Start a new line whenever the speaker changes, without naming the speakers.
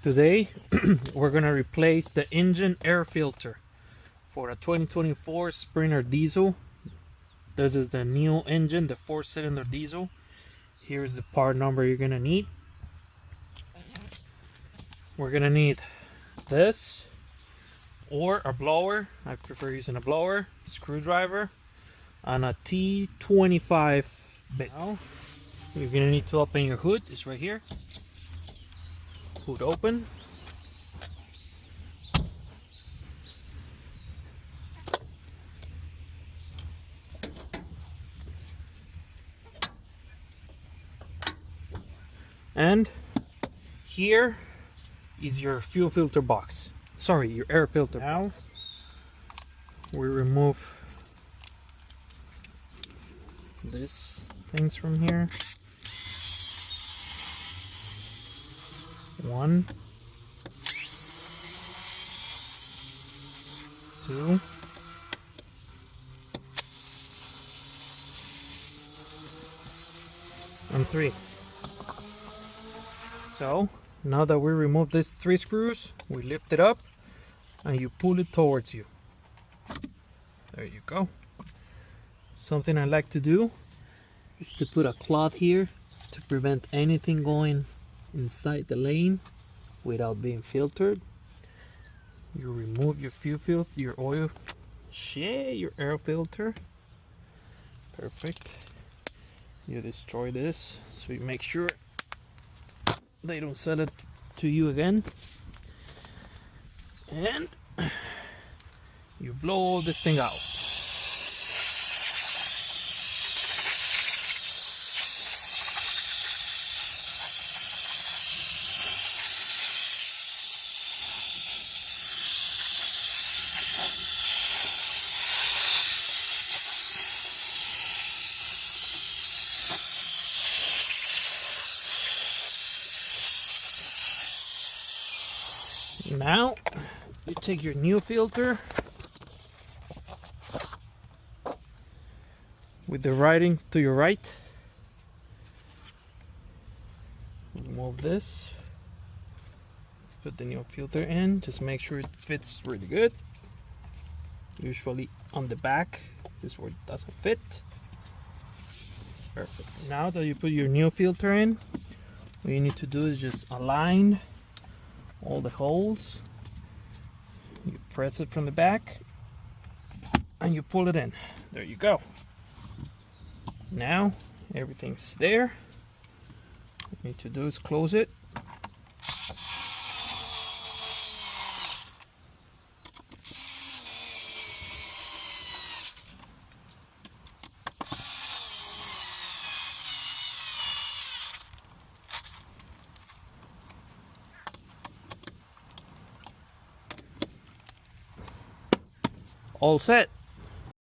Today we're gonna replace the engine air filter for a 2024 Sprinter Diesel. This is the new engine, the 4-cylinder diesel. Here's the part number you're gonna need. We're gonna need this or a blower. I prefer using a blower, screwdriver, and a T25 bit. Now, you're gonna need to open your hood. It's right here. Hood open. And here is your fuel filter box. Sorry, your air filter box. We remove these things from here. 1, 2, and 3. So now that we remove these 3 screws, we lift it up and you pull it towards you. There you go. Something I like to do is to put a cloth here to prevent anything going inside the lane without being filtered. You remove your your air filter. Perfect. You destroy this so you make sure they don't sell it to you again. And you blow this thing out. Now you take your new filter with the writing to your right. Remove this. Put the new filter in. Just make sure it fits really good. Usually on the back is where it doesn't fit. Perfect. Now that you put your new filter in, what you need to do is just align all the holes. You press it from the back and you pull it in. There you go. Now everything's there. What you need to do is close it. All set.